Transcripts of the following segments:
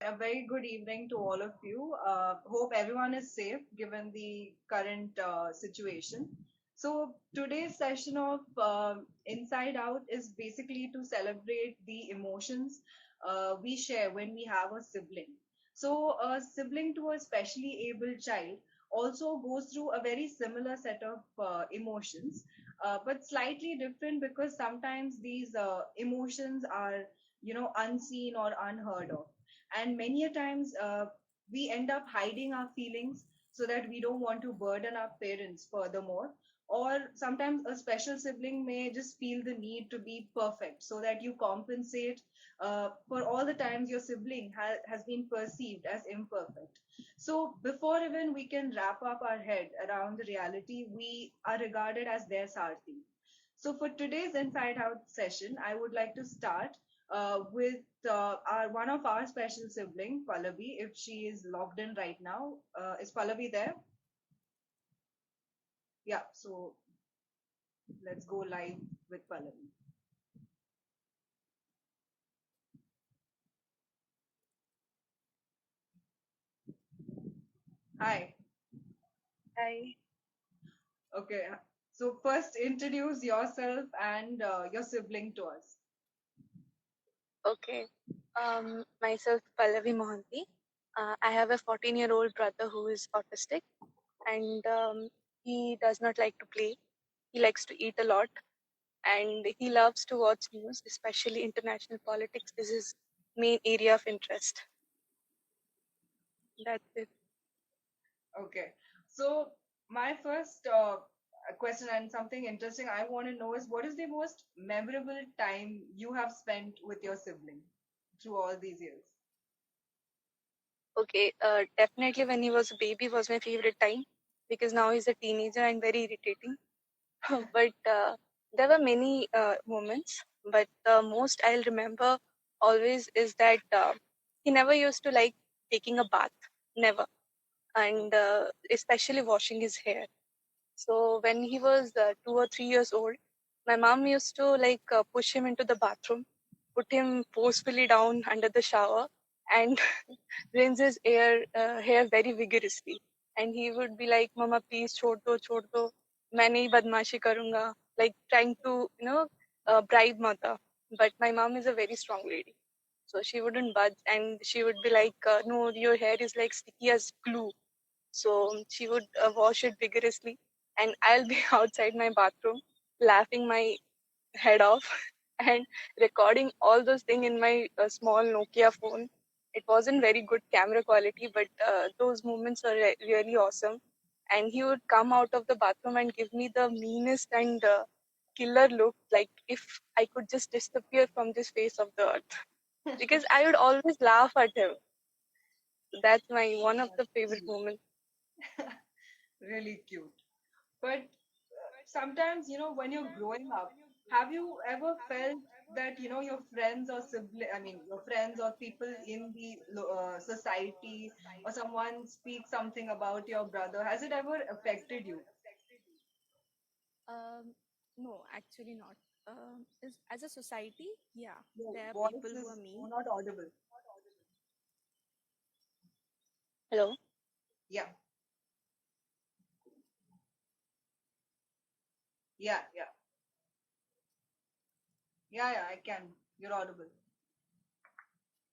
A very good evening to all of you. Hope everyone is safe given the current situation. So, today's session of Inside Out is basically to celebrate the emotions we share when we have a sibling. So, a sibling to a specially abled child also goes through a very similar set of emotions, but slightly different because sometimes these emotions are, unseen or unheard of, and many a times we end up hiding our feelings so that we don't want to burden our parents furthermore, or sometimes a special sibling may just feel the need to be perfect so that you compensate for all the times your sibling has been perceived as imperfect. So before even we can wrap up our head around the reality, we are regarded as their sarthi. So for today's Inside Out session, I would like to start with our one of our special sibling, Pallavi, if she is logged in right now. Is Pallavi there? Yeah. So let's go live with Pallavi. Hi. Hi. Okay. So first, introduce yourself and your sibling to us. Okay. Myself, Pallavi Mohanty. I have a 14-year-old brother who is autistic, and he does not like to play. He likes to eat a lot, and he loves to watch news, especially international politics is his main area of interest. That's it. Okay. So my first question and something interesting I want to know is what is the most memorable time you have spent with your sibling through all these years? Okay. Definitely, when he was a baby, was my favorite time because now he's a teenager and very irritating. But there were many moments, but the most I'll remember always is that he never used to like taking a bath, never, and especially washing his hair. So when he was 2 or 3 years old, my mom used to like push him into the bathroom, put him forcefully down under the shower, and rinse his hair very vigorously. And he would be like, "Mama, please, chhod do, main nahi badmashi karunga," like trying to, bribe mother. But my mom is a very strong lady, so she wouldn't budge, and she would be like, "No, your hair is like sticky as glue." So she would wash it vigorously, and I'll be outside my bathroom laughing my head off and recording all those things in my small Nokia phone. It wasn't very good camera quality, but those moments are really awesome. And he would come out of the bathroom and give me the meanest and killer look, like if I could just disappear from this face of the earth. Because I would always laugh at him. That's my one of the favorite moments. Really cute. But sometimes, when you're growing up, have you ever felt that, your friends or sibling, I mean, your friends or people in the society or someone speaks something about your brother? Has it ever affected you? Um, no, actually not. As a society, yeah, Your there are people voice who are is mean. not audible. Hello. Yeah, yeah, yeah, yeah, I can. You're audible.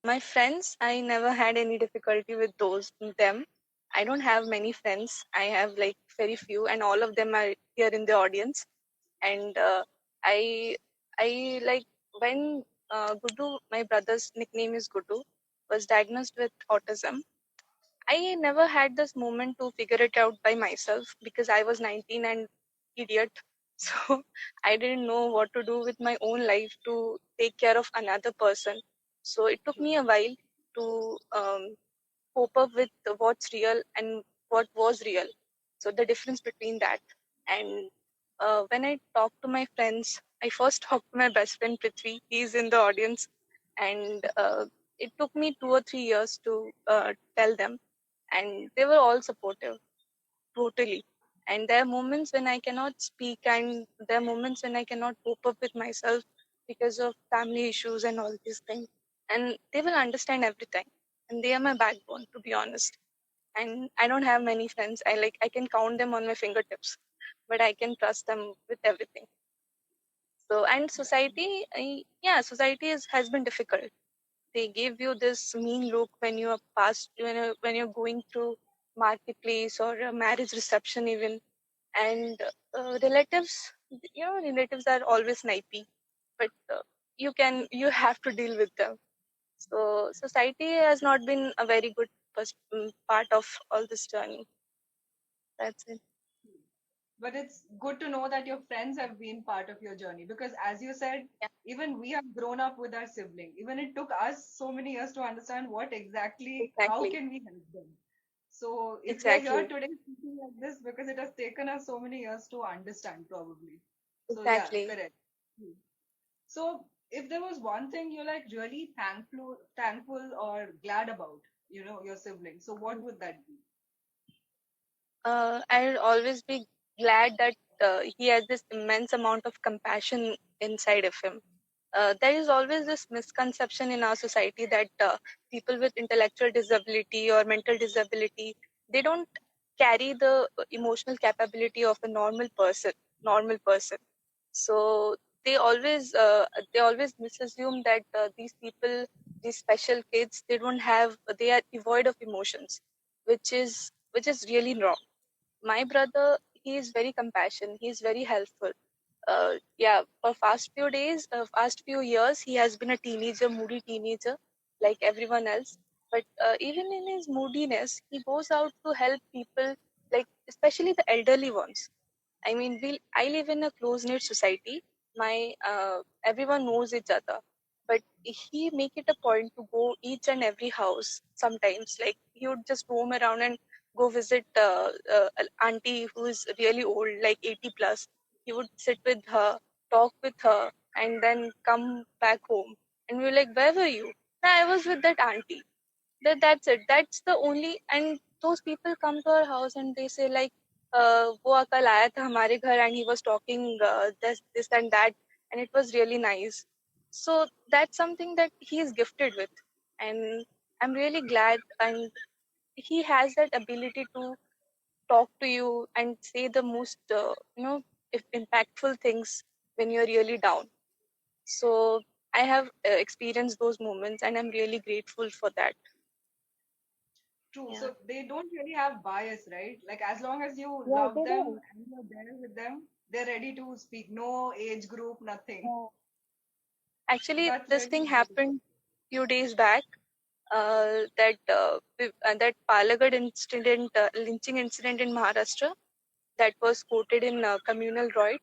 My friends, I never had any difficulty with them. I don't have many friends. I have like very few, and all of them are here in the audience. And I, I like when Gudu, my brother's nickname is Gudu, was diagnosed with autism. I never had this moment to figure it out by myself because I was 19 and idiot. So I didn't know what to do with my own life to take care of another person. So it took me a while to cope up with what's real and what was real. So the difference between that. And when I talk to my friends, I first talked to my best friend Prithvi. He's in the audience. And it took me 2 or 3 years to tell them, and they were all supportive, totally. And there are moments when I cannot speak, and there are moments when I cannot cope up with myself because of family issues and all these things, and they will understand everything. and they are my backbone, to be honest. And I don't have many friends. I can count them on my fingertips, but I can trust them with everything. So, and society, yeah, society has been difficult. They give you this mean look when you are past, when you're going through marketplace or a marriage reception even. And relatives, relatives are always snipey, but you have to deal with them. So society has not been a very good part of all this journey. That's it. But it's good to know that your friends have been part of your journey because, as you said, Yeah, even we have grown up with our sibling. Even it took us so many years to understand what exactly, how exactly, can we help them. So if we are here exactly, today speaking like this, because it has taken us so many years to understand, probably. So yeah, exactly. correct. Hmm. So if there was one thing you're like really thankful or glad about, your sibling, so what would that be? I'll always be glad that he has this immense amount of compassion inside of him. There is always this misconception in our society that people with intellectual disability or mental disability, they don't carry the emotional capability of a normal person. So they always uh, they always misassume that these people, these special kids, they are devoid of emotions, which is really wrong. My brother, he is very compassionate, he is very helpful. Yeah, for past few years, he has been a teenager, moody teenager, like everyone else. But even in his moodiness, he goes out to help people, like especially the elderly ones. I mean, I live in a close knit society. My everyone knows each other, but he make it a point to go each and every house. Sometimes, like he would just roam around and go visit an auntie who is really old, like 80 plus. He would sit with her, talk with her, and then come back home. And we were like, "Where were you?" "Nah, I was with that auntie." That's it. That's the only. And those people come to our house and they say like, वो कल आया था हमारे घर and he was talking this and that, and it was really nice. So that's something that he is gifted with, and I'm really glad. And he has that ability to talk to you and say the most if impactful things when you're really down. So I have experienced those moments, and I'm really grateful for that. True. Yeah. So they don't really have bias, right? Like as long as you Yeah, love they them don't. and you're there with them, they're ready to speak. No age group, nothing. Yeah. Actually, That's this really thing beautiful. happened few days back. That Palagad incident, lynching incident in Maharashtra, that was quoted in Communal Reut.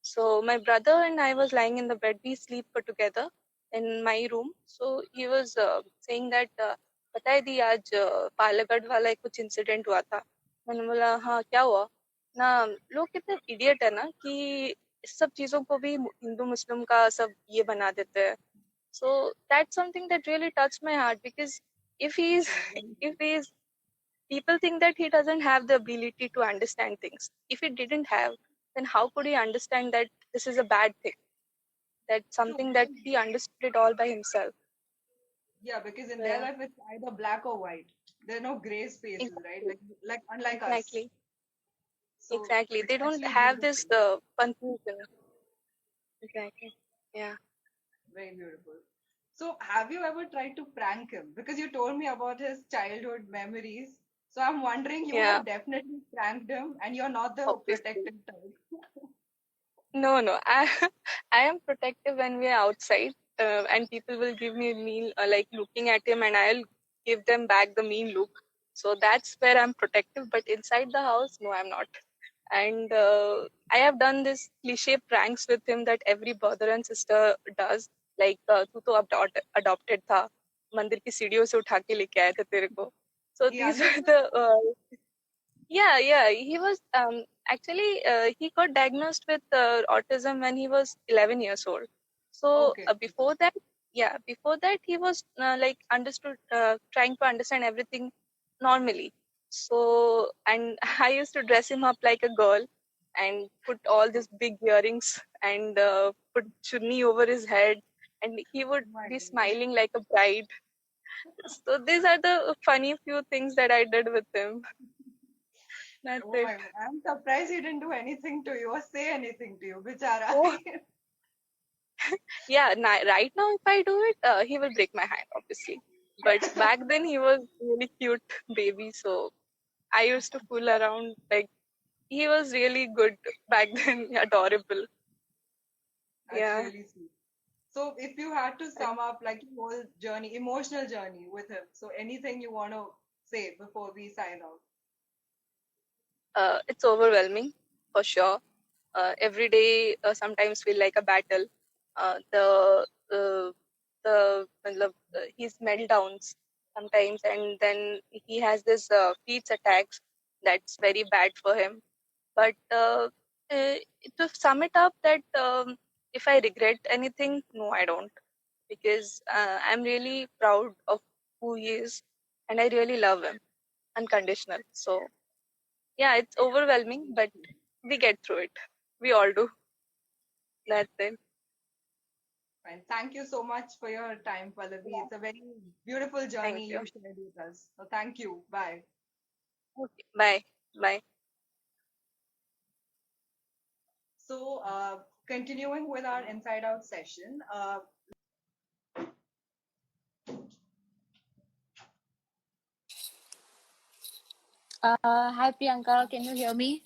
So my brother and I was lying in the bed. We sleep together in my room. So he was saying that, पता है दी आज पालागढ़ वाला एक कुछ incident हुआ था. मैंने बोला हाँ क्या हुआ ना. लोग कितने इडियट है ना कि इस सब चीजों को भी हिंदू मुस्लिम का सब ये बना देते हैं. So that's something that really touched my heart, because if he's True. Very if true. he's people think that he doesn't have the ability to understand things. If he didn't have, then how could he understand that this is a bad thing? That's True. something that he understood it all by himself. Yeah, because in So their yeah, life it's either black or white. There are no gray spaces, right? exactly, Like unlike us. exactly, So exactly. it's They don't actually have this beautiful. confusion. Exactly. Yeah. Very beautiful. So have you ever tried to prank him? Because you told me about his childhood memories. So I'm wondering, you Yeah. have definitely pranked him and you're not the Obviously. protective type. No, no. I I am protective when we are outside, and people will give me a mean, like looking at him, and I'll give them back the mean look. So that's where I'm protective. But inside the house, no, I'm not. And I have done this cliche pranks with him that every brother and sister does. Like, तू तो adopted था, मंदिर की सीढ़ियों से उठा के लेके आए थे तेरे को. So He these are understood. the yeah, he was actually he got diagnosed with autism when he was 11 years old. So Okay. before that, yeah, before that he was like understood, trying to understand everything normally. So, and I used to dress him up like a girl and put all these big earrings and put chunni over his head, and he would My be God. smiling like a bride. So these are the funny few things that I did with him. That's Oh it. my God. I'm surprised he didn't do anything to you or say anything to you, bichara. Oh, yeah. Right now, if I do it, he will break my hand, obviously. But back then, he was really cute baby, so I used to fool around. Like he was really good back then, adorable. That's Yeah. really sweet. So if you had to sum up like your whole journey, emotional journey with him, so anything you want to say before we sign out? It's overwhelming for sure. Every day sometimes feel like a battle. His meltdowns sometimes, and then he has this feet attacks. That's very bad for him. But uh, to sum it up, that if I regret anything, no, I don't, because I'm really proud of who he is, and I really love him unconditional. So yeah, it's overwhelming, but we get through it. We all do. That's it. Fine. Thank you so much for your time, Pallavi. Yeah. It's a very beautiful Thank journey you. you shared with us. So thank you. Bye. Okay. Bye. Bye. So continuing with our Inside Out session, Hi Priyanka, can you hear me?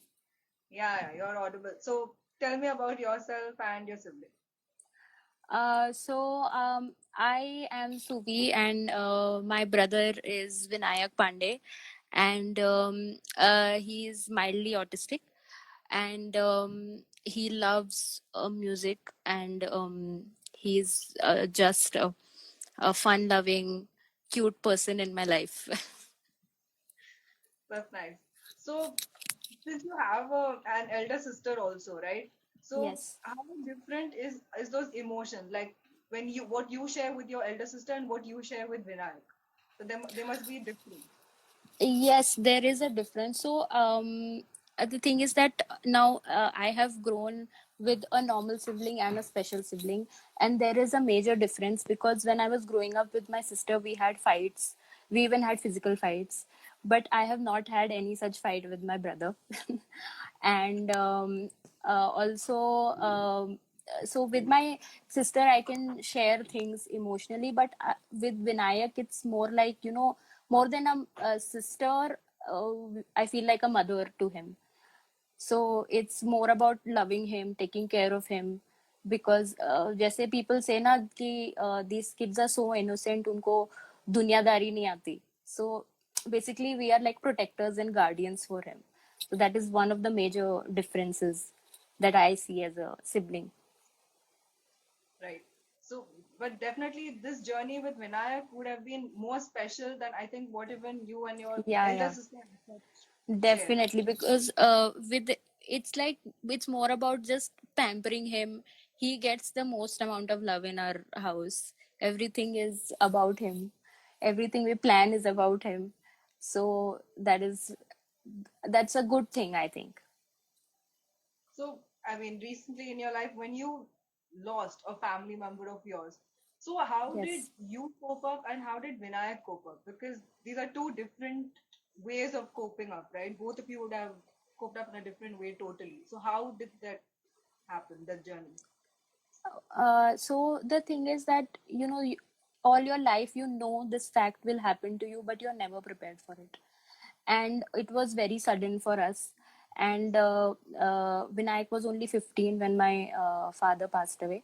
yeah, you're audible. So tell me about yourself and your sibling. I am Suvi, and my brother is Vinayak Pandey, and he is mildly autistic, and he loves music, and he's just a fun-loving, cute person in my life. That's nice. So since you have an elder sister also, right? So Yes. how different is those emotions like when you what you share with your elder sister and what you share with Vinayak? So they must be different. Yes, there is a difference. The thing is that now I have grown with a normal sibling and a special sibling, and there is a major difference because when I was growing up with my sister, we had fights. We even had physical fights, but I have not had any such fight with my brother. And also, so with my sister, I can share things emotionally, but with Vinayak, it's more like, more than a sister, uh, I feel like a mother to him. So it's more about loving him, taking care of him, because जैसे people say ना कि these kids are so innocent, उनको दुनियादारी नहीं आती. So basically we are like protectors and guardians for him. So that is one of the major differences that I see as a sibling. Right. So, but definitely this journey with Vinayak would have been more special than I think what even you and your Yeah, elder yeah. sister have shared. Definitely, because with it's like it's more about just pampering him. He gets the most amount of love in our house. Everything is about him. Everything we plan is about him. So that's a good thing, I think. So, I mean, recently in your life, when you lost a family member of yours, so how did Yes. you cope up and how did Vinayak cope up? Because these are two different ways of coping up, right? Both of you would have coped up in a different way totally. So, how did that happen, that journey? So the thing is that all your life this fact will happen to you, but you're never prepared for it. And it was very sudden for us. And Vinayak was only 15 when my father passed away.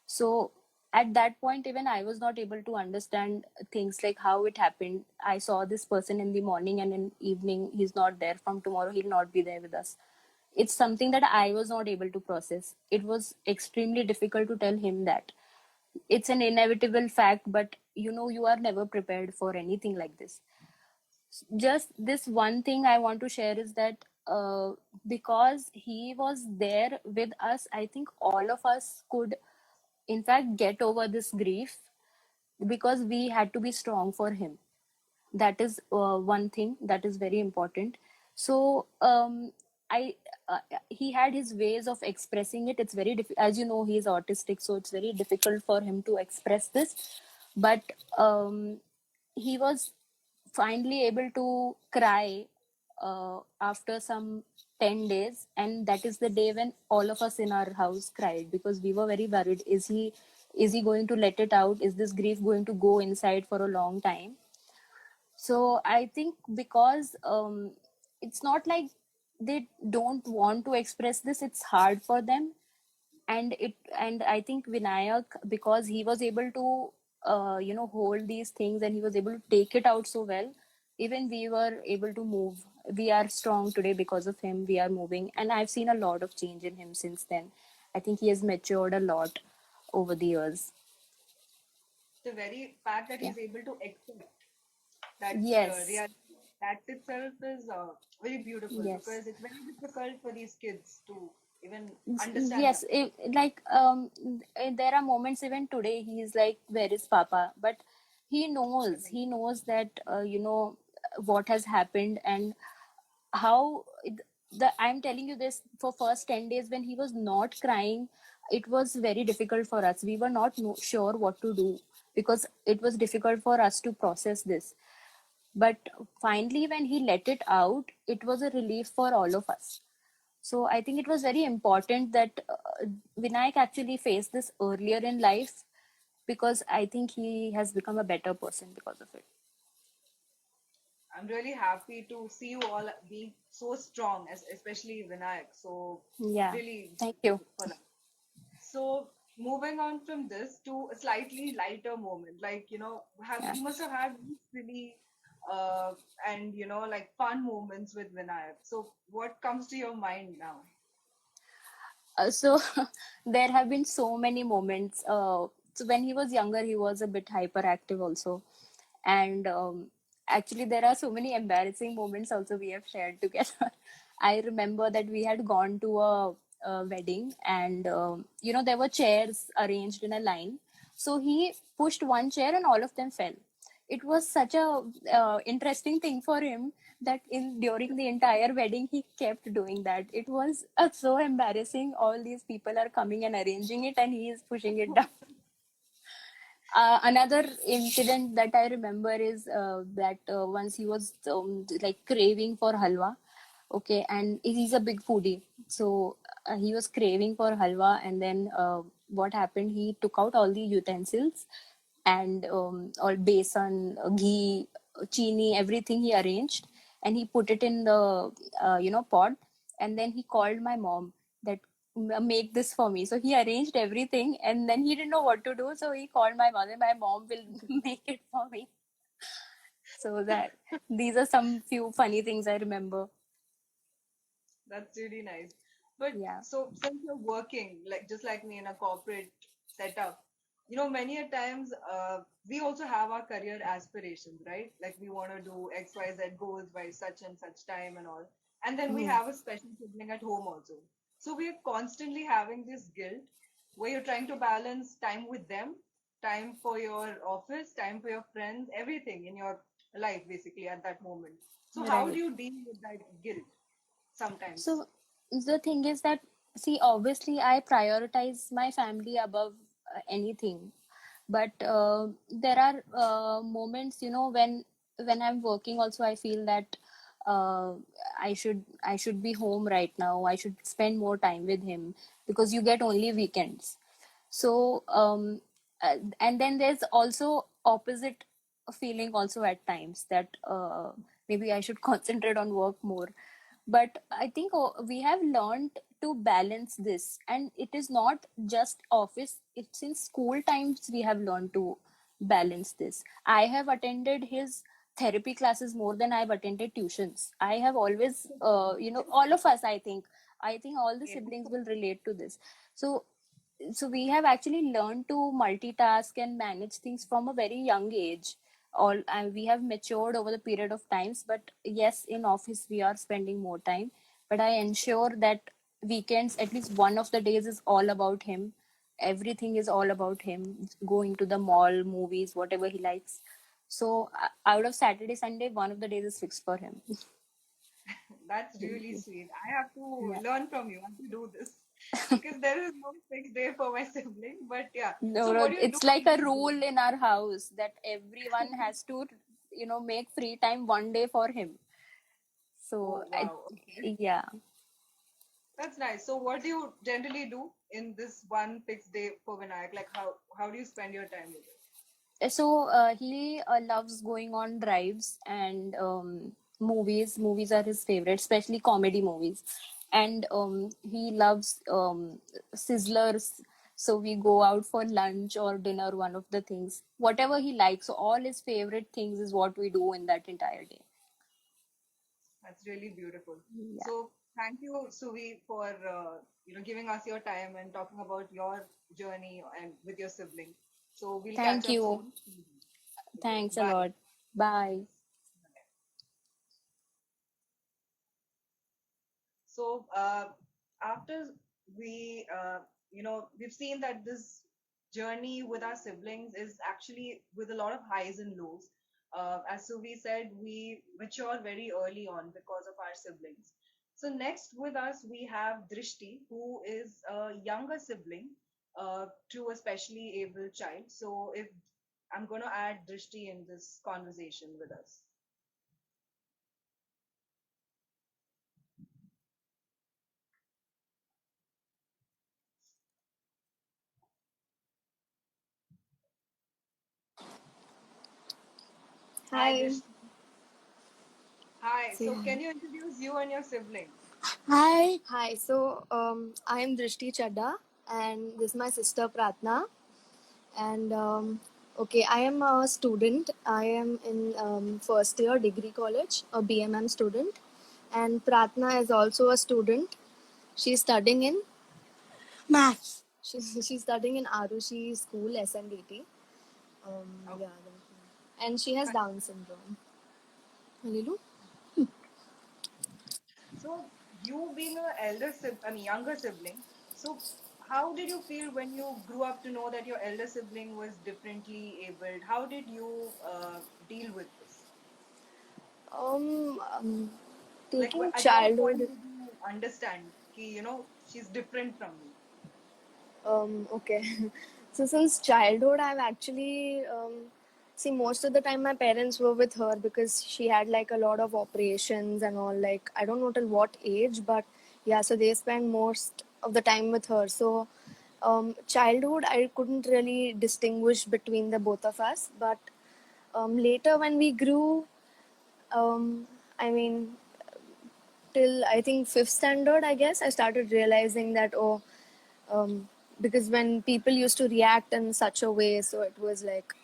So at that point, even I was not able to understand things like how it happened. I saw this person in the morning, and in evening he's not there. From tomorrow he'll not be there with us. It's something that I was not able to process. It was extremely difficult to tell him that it's an inevitable fact, but you are never prepared for anything like this. Just this one thing I want to share is that because he was there with us, I think all of us could, in fact, get over this grief because we had to be strong for him. That is one thing that is very important. So I he had his ways of expressing it. It's very as you know, he is autistic, so it's very difficult for him to express this. But he was finally able to cry after some 10 days, and that is the day when all of us in our house cried, because we were very worried. Is he going to let it out? Is this grief going to go inside for a long time? So I think because it's not like they don't want to express this, it's hard for them. And I think Vinayak, because he was able to hold these things, and he was able to take it out so well, even we were able to move. We are strong today because of him. We are moving, and I've seen a lot of change in him since then. I think he has matured a lot over the years. The very fact that Yeah. he's able to accept that Yes. reality, that itself is very beautiful, Yes. because it's very difficult for these kids to even understand Yes, that. there are moments even today he's like, where is Papa? But Right. he knows that what has happened, and how I'm telling you this, for first 10 days when he was not crying, it was very difficult for us. We were not sure what to do, because it was difficult for us to process this. But finally, when he let it out, it was a relief for all of us. So I think it was very important that Vinayak actually faced this earlier in life, because I think he has become a better person because of it. I'm really happy to see you all being so strong, as especially Vinayak. So Yeah. really Thank you. for that. So moving on from this to a slightly lighter moment, like have Yeah. you must have had really uh, and like fun moments with Vinayak. So what comes to your mind now? So there have been so many moments. So when he was younger, he was a bit hyperactive also, and actually there are so many embarrassing moments also we have shared together. I remember that we had gone to a wedding, and there were chairs arranged in a line. So he pushed one chair and all of them fell. It was such a interesting thing for him that in during the entire wedding he kept doing that. It was so embarrassing. All these people are coming and arranging it, and he is pushing it down. Another incident that I remember is that once he was like craving for halwa. Okay, and he's a big foodie, so he was craving for halwa, and then what happened? He took out all the utensils and all besan, ghee, chini, everything he arranged, and he put it in the pot, and then he called my mom that make this for me. So he arranged everything, and then he didn't know what to do, so he called my mother. My mom will make it for me. So that these are some few funny things I remember. That's really nice. But Yeah. so since you're working, like just like me in a corporate setup, many a times we also have our career aspirations, right? Like we want to do X, Y, Z goals by such and such time and all. And then we Hmm. have a special sibling at home also. So we are constantly having this guilt where you're trying to balance time with them, time for your office, time for your friends, everything in your life basically at that moment. So how do Right. you deal with that guilt sometimes? So the thing is that, see, obviously I prioritize my family above anything, but there are moments, when I'm working also, I feel that uh, I should be home right now. I should spend more time with him, because you get only weekends. So and then there's also opposite feeling also at times, that maybe I should concentrate on work more. But I think we have learned to balance this, and it is not just office, it's since school times we have learned to balance this. I have attended his therapy classes more than I've attended tuitions. I have always all of us, I think all the Yeah. siblings will relate to this. So we have actually learned to multitask and manage things from a very young age. All and we have matured over the period of times, but yes, in office we are spending more time, but I ensure that weekends, at least one of the days, is all about him. Everything is all about him, going to the mall, movies, whatever he likes. So out of Saturday, Sunday, one of the days is fixed for him. That's really sweet. I have to Yeah. learn from you how to do this because there is no fixed day for my sibling. But yeah, No, so no, what do you do it's like on a weekdays? rule in our house that everyone has to make free time one day for him. So Oh, wow. Okay. yeah. That's nice. So what do you generally do in this one fixed day for Vinayak? Like how do you spend your time with it? So he loves going on drives and movies. Movies are his favorite, especially comedy movies. And he loves sizzlers. So we go out for lunch or dinner, one of the things. Whatever he likes. So all his favorite things is what we do in that entire day. That's really beautiful. Yeah. So thank you, Suvi, for giving us your time and talking about your journey and with your sibling. So we'll catch Thank up you. soon. Okay, Thanks a bye. lot. Bye. So after we, we've seen that this journey with our siblings is actually with a lot of highs and lows. As Suvi said, we mature very early on because of our siblings. So next with us we have Drishti, who is a younger sibling to a specially able child. So if I'm going to add Drishti in this conversation with us. Hi, Hi. Drishti. Hi. Say So hi. can you introduce you and your sibling? Hi. Hi. So I am Drishti Chadda, and this is my sister Pratna. And okay, I am a student. I am in first year degree college, a BMM student. And Pratna is also a student. She's studying in maths. She's studying in Arushi School SNDT. Okay. Yeah, and she has Down syndrome. Halilu? So you being I mean younger sibling, so how did you feel when you grew up to know that your elder sibling was differently abled? How did you deal with this? Um, um, Like taking at what childhood. point did you understand ki, she's different from me? Okay. So since childhood, I've actually see most of the time my parents were with her because she had like a lot of operations and all. Like I don't know till what age, but yeah. So they spend most of the time with her. So childhood, I couldn't really distinguish between the both of us. But later when we grew, I mean till I think fifth standard, I guess I started realizing that um, because when people used to react in such a way, so it was like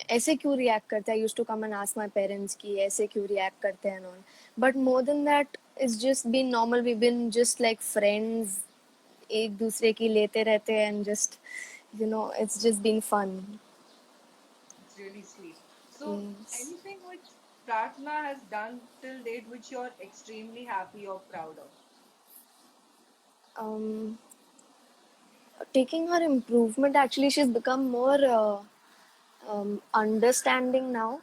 ऐसे क्यों react करते हैं? I used to come and ask my parents कि ऐसे क्यों react करते हैं and all. But more than that, it's just been normal. We've been just like friends, एक दूसरे की लेते रहते हैं and just it's just been fun. It's really sweet. So Yes. anything which Pratna has done till date which you're extremely happy or proud of? Um, taking her improvement, actually, she's become more understanding now.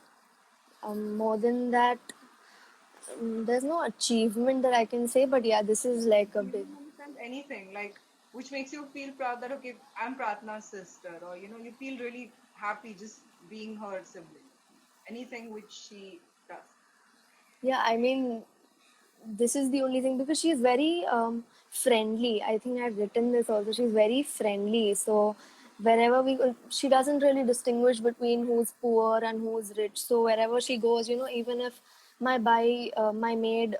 More than that, there's no achievement that I can say, but yeah, this is like a big. Achievement in the sense anything like which makes you feel proud that okay, I'm Pratna's sister, or you feel really happy just being her sibling. Anything which she does. Yeah, I mean, this is the only thing because she's very friendly. I think I've written this also. She's very friendly. So wherever we go, she doesn't really distinguish between who's poor and who's rich. So wherever she goes, even if my maid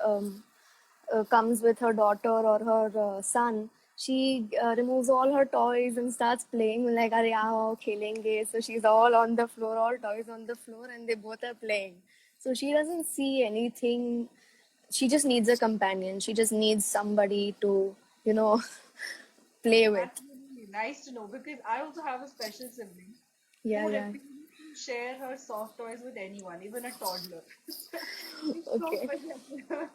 comes with her daughter or her son, she removes all her toys and starts playing like, "Arey aao, khelenge." So she's all on the floor, all toys on the floor, and they both are playing. So she doesn't see anything. She just needs a companion. She just needs somebody to, you know, play with. That's really nice to know because I also have a special sibling Yeah, who yeah. refuses to share her soft toys with anyone, even a toddler. She's so Okay. possessive.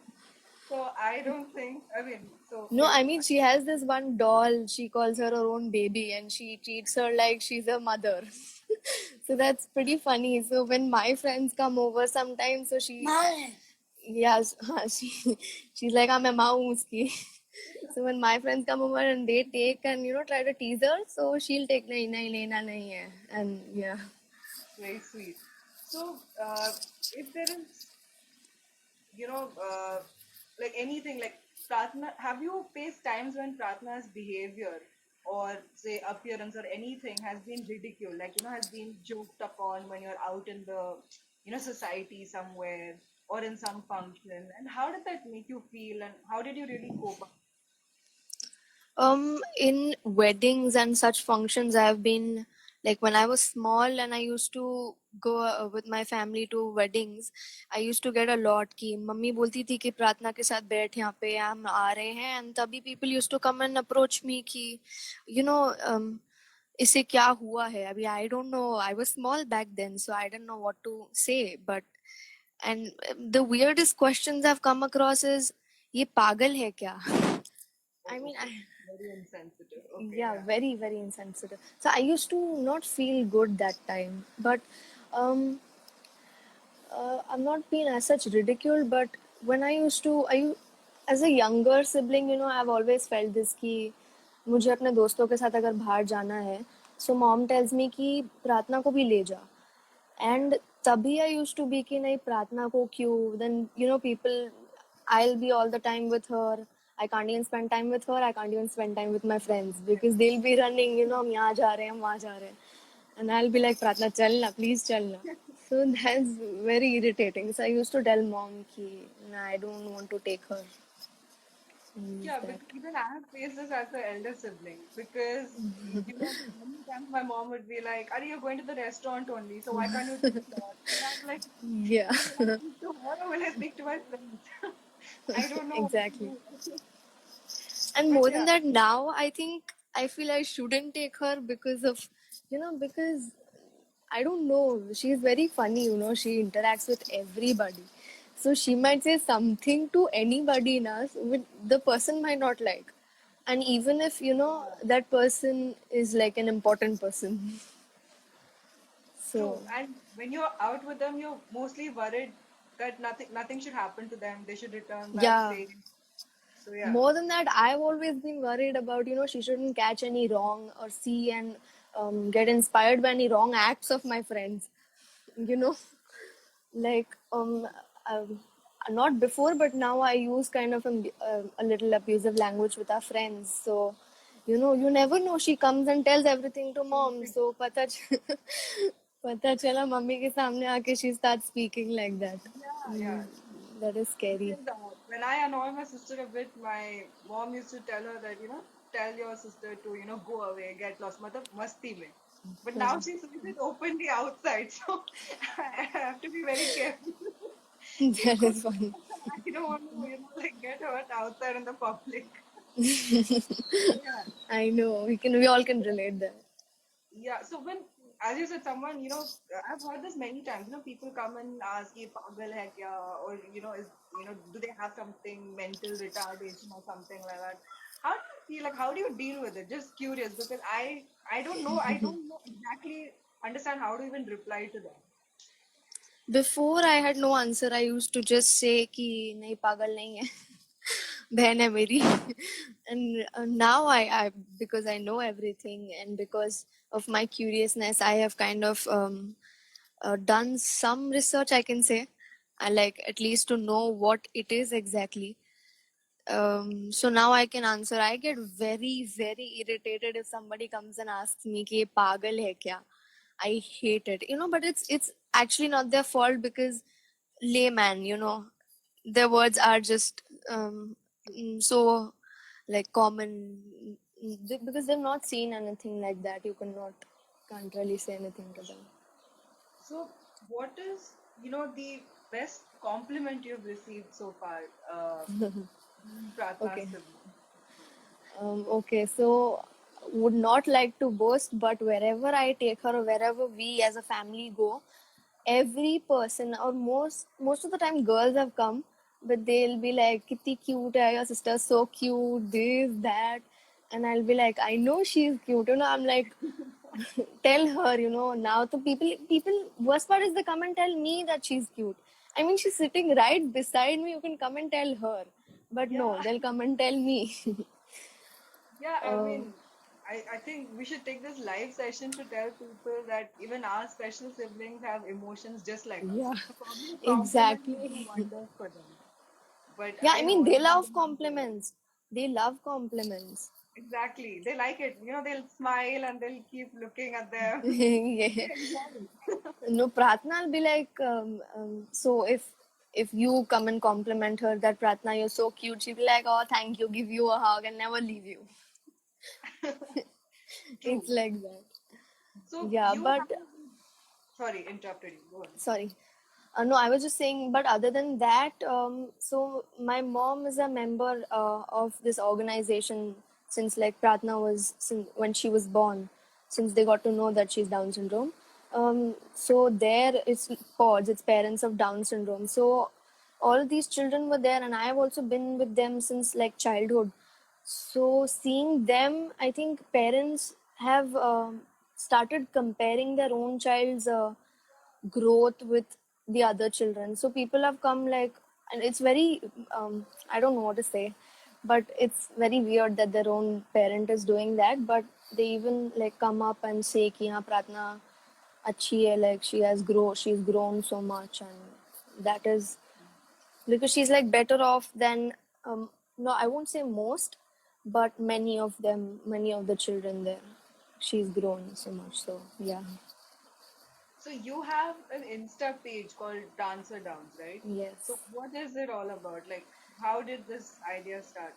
So I don't think, I mean, so No, I mean, she has this one doll. She calls her her own baby and she treats her like she's a mother. So that's pretty funny. So when my friends come over sometimes, so she, yes, she's like, I'm a mouse. So when my friends come over and they take and try to tease her, so she'll take nahi nahi lena nahi hai, and yeah. very sweet. So, if there is, you know, like anything like Pratna, have you faced times when Pratna's behavior or say appearance or anything has been ridiculed, like, has been joked upon when you're out in the, society somewhere or in some function? And how did that make you feel and how did you really cope up? In weddings and such functions, I've been like when I was small and I used to go with my family to weddings. I used to get a lot कि mummy बोलती थी कि प्रार्थना के साथ बैठ यहाँ पे हम आ रहे हैं and तभी people used to come and approach me कि you know इसे क्या हुआ है अभी I don't know. I was small back then, so I didn't know what to say. But and the weirdest questions I've come across is ये पागल है क्या? I mean, Very insensitive. Okay, yeah, yeah. very, very insensitive. So I used to not feel good that time, but um, I'm not being as such ridiculed. But when as a younger sibling, I've always felt this कि मुझे अपने दोस्तों के साथ अगर बाहर जाना है, so mom tells me कि प्रार्थना को भी ले जा. And तभी I used to be कि नहीं प्रार्थना को क्यों? Then people, I'll be all the time with her. I can't even spend time with her. I can't even spend time with my friends because they'll be running. हम यहाँ जा रहे हैं, हम वहाँ जा रहे हैं, and I'll be like प्रार्थना चलना, please चलना. So that's very irritating. So I used to tell mom कि nah, I don't want to take her. Yeah, but even I have faced this as an elder sibling because many times my mom would be like, "Are you going to the restaurant only? So why can't you take her?" And I'm like, Yeah, "Will I speak to her or will I speak to my friends?" I don't know what to exactly. do. And But more than yeah, that, now I think I feel I shouldn't take her because of, because I don't know. She's very funny, she interacts with everybody. So she might say something to anybody in us, the person might not like. And even if, that person is like an important person. true. So, And when you're out with them, you're mostly worried that nothing should happen to them. They should return back yeah. safe. So yeah. More than that, I've always been worried about, she shouldn't catch any wrong or see and get inspired by any wrong acts of my friends. You know, like um, not before, but now I use kind of a little abusive language with our friends. So, you never know. She comes and tells everything to mom. So, पता चला mummy के सामने आके she starts speaking like that. Yeah, yeah. That is scary. Because when I annoy my sister a bit, my mom used to tell her that, tell your sister to, go away, get lost, matlab masti mein. But now she says it openly outside, so I have to be very careful. That is funny. I don't want to, like get hurt outside in the public. Yeah. I know. We all can relate there. Yeah, so when, as you said, someone, I've heard this many times, people come and ask, ye pagal hai kya? Or, do they have something, mental retardation or something like that? How do you feel, like, how do you deal with it? Just curious, because I don't know exactly, understand how to even reply to them. Before I had no answer. I used to just say कि नहीं पागल नहीं है बहन है मेरी and now I because I know everything and because of my curiousness I have kind of done some research I can say. I like at least to know what it is exactly. So now I can answer. I get very, very irritated if somebody comes and asks me कि ये पागल है क्या? I hate it, but it's actually not their fault because layman, their words are just so like common because they've not seen anything like that. You can't really say anything to them. So, what is, the best compliment you've received so far, Pratna's Okay. sibling? Okay, so would not like to boast, but wherever I take her or wherever we as a family go, every person or most of the time girls have come, but they'll be like, "Kitty cute hai, your sister's so cute, this, that," and I'll be like, "I know she's cute." I'm like, tell her, now the people worst part is they come and tell me that she's cute. I mean, she's sitting right beside me. You can come and tell her, but no, Yeah. they'll come and tell me. Yeah, I mean, I think we should take this live session to tell people that even our special siblings have emotions just like us. Yeah, So probably compliments would do exactly. wonders for them. But Yeah, I again, mean, all they of them love don't do it. compliments. They love compliments. Exactly. They like it. They'll smile and they'll keep looking at them. Yeah. They enjoy it. No, Pratna will be like, so if you come and compliment her that Pratna, you're so cute, she'll be like, oh, thank you, give you a hug and never leave you. True. It's like that. So Yeah, you but have, sorry, interrupted you. Go on. sorry. No, I was just saying, but other than that, so my mom is a member of this organization since like Pratna was since when she was born, since they got to know that she's Down syndrome. So there it's PODS, it's Parents of Down Syndrome. So all these children were there, and I have also been with them since like childhood. So seeing them, I think parents have started comparing their own child's growth with the other children. So people have come like, and it's very, I don't know what to say, but it's very weird that their own parent is doing that. But they even like come up and say, "Ki हाँ Pratna अच्छी है, like she's grown so much," and that is because she's like better off than no, I won't say most, but many of them, many of the children there. She's grown so much. So yeah, So you have an Insta page called Dancer Downs, right? So yes. what is it all about? Like, how did this idea start?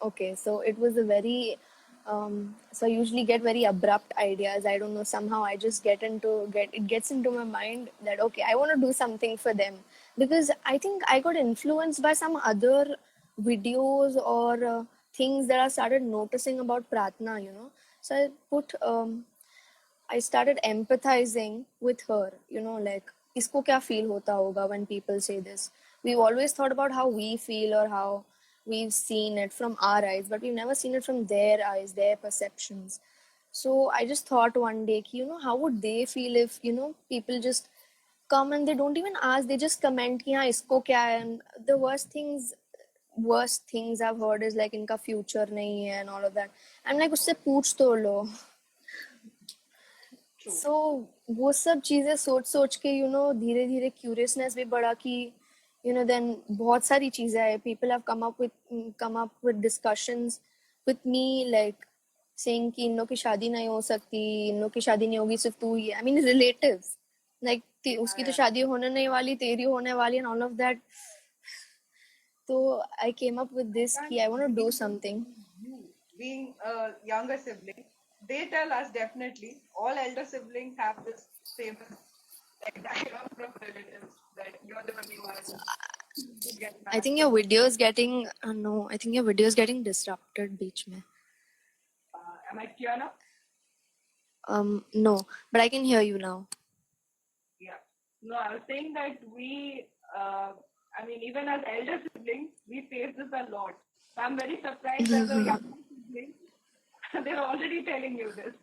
Okay, so it was a very so I usually get very abrupt ideas. I don't know, somehow I just get it gets into my mind that okay, I want to do something for them because I think I got influenced by some other videos or things that I started noticing about Pratna. So I started empathizing with her, like, isko kya feel hota hoga when people say this. We've always thought about how we feel or how we've seen it from our eyes, but we've never seen it from their eyes, their perceptions. So I just thought one day, how would they feel if, people just come and they don't even ask, they just comment, ki, हाँ, isko kya hai? And the worst things I've heard is like, इनका future नहीं है and all of that. I'm like, उससे पूछ तो लो. True. सो वो सब चीजें सोच सोच के धीरे धीरे क्यूरियसनेस भी बढ़ा कि देन बहुत सारी चीजें I people have come up with discussions with me like saying कि इन लोग की शादी नहीं हो सकती, इन लोग की शादी नहीं होगी, सिर्फ तू ही, आई मीन रिलेटिव्स लाइक उसकी तो Yeah, शादी होने नहीं वाली, तेरी होने वाली एंड ऑल ऑफ दैट. तो I came up with I this can't कि I want to do believe that something. you, being a younger sibling, they tell us definitely all elder siblings have this famous like dialogue from relatives that you're the only one who get I married. Think your video is getting no, I think your video is getting disrupted बीच में. Am I clear now? No, but I can hear you now. Yeah. No, I was saying that I mean, even as elder siblings, we face this a lot. So I'm very surprised as a younger sibling, they're already telling you this.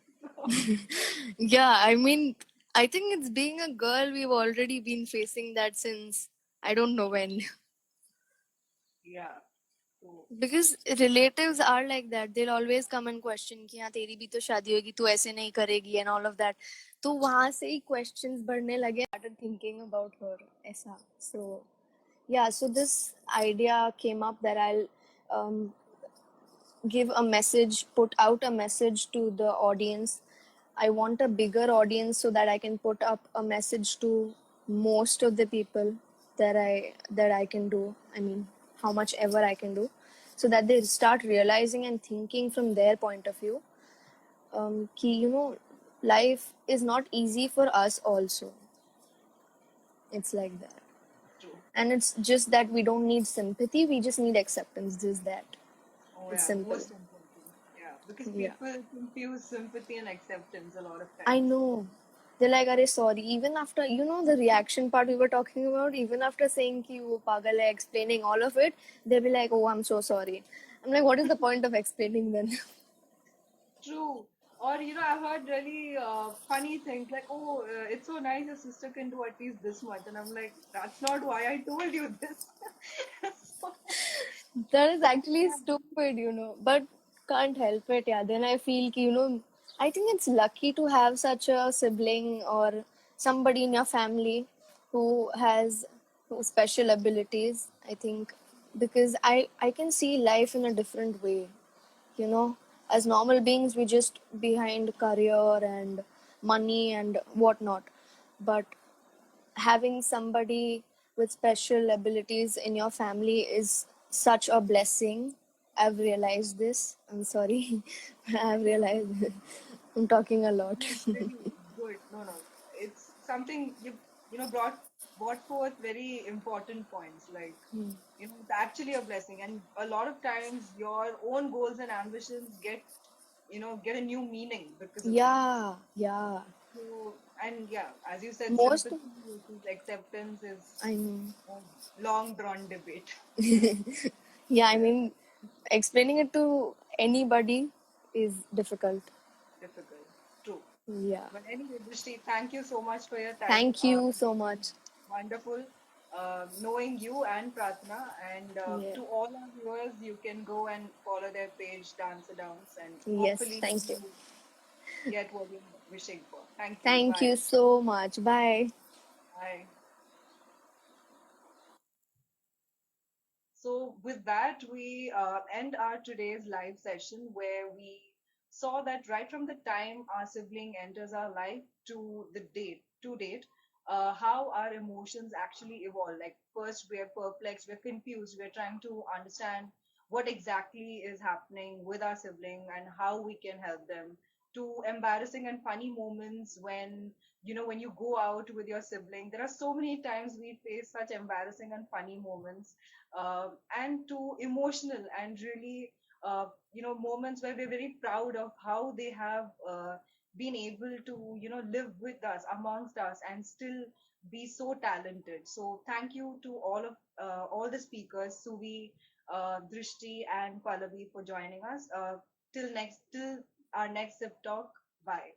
Yeah, I mean, I think it's being a girl, we've already been facing that since I don't know when. Yeah. So, Because relatives are like that. They'll always come and question कि हाँ तेरी भी तो शादी होगी, तू ऐसे नहीं करेगी and all of that. तो वहाँ से ही questions बढ़ने लगे. I started thinking about her ऐसा. So yeah, so this idea came up that I'll um, give a message, put out a message to the audience. I want a bigger audience so that I can put up a message to most of the people that I can do. I mean, how much ever I can do, so that they start realizing and thinking from their point of view. Ki, life is not easy for us also. It's like that. true. And it's just that we don't need sympathy, we just need acceptance. Just that. Oh, It's yeah, simple. most important. Yeah, because Yeah. people confuse sympathy and acceptance a lot of I times. know. They're like, "Arey, sorry." Even after, the reaction part we were talking about, even after saying ki wo pagal hai, explaining all of it, they'll be like, "Oh, I'm so sorry." I'm like, what is the point of explaining then? True. Or, I've heard really funny things like, oh, it's so nice your sister can do at least this much. And I'm like, that's not why I told you this. So, That is actually stupid. But can't help it. Yeah, then I feel ki, I think it's lucky to have such a sibling or somebody in your family who has special abilities. I think because I can see life in a different way. you know as normal beings, we just behind career and money and whatnot, but having somebody with special abilities in your family is such a blessing. I've realized this. I'm sorry. I've realized I'm talking a lot. No, really good. No, no, it's something brought forth very important points. Like, it's actually a blessing, and a lot of times your own goals and ambitions get a new meaning because of that. Yeah, yeah. So, and yeah, as you said, Most sympathy versus acceptance is I know. a long drawn debate. Yeah, I Yeah, mean, explaining it to anybody is difficult. difficult. True. Yeah. But anyway, Drishti, thank you so much for your time. Thank you so much. Wonderful knowing you and Pratna. And Yeah. to all our viewers, you can go and follow their page, Dance a Dance, and Yes, hopefully thank you. you get what you're wishing for. Thank you. Thank Bye. you so much. Bye. Bye. So, with that, we end our today's live session where we saw that right from the time our sibling enters our life to date, how our emotions actually evolve. Like, first, we're perplexed, we're confused, we're trying to understand what exactly is happening with our sibling and how we can help them, to embarrassing and funny moments when you go out with your sibling. There are so many times we face such embarrassing and funny moments, and to emotional and really moments where we're very proud of how they have been able to live with us, amongst us, and still be so talented. So thank you to all the speakers, Suvi, Drishti, and Pallavi, for joining us. Till our next Zip Talk. Bye.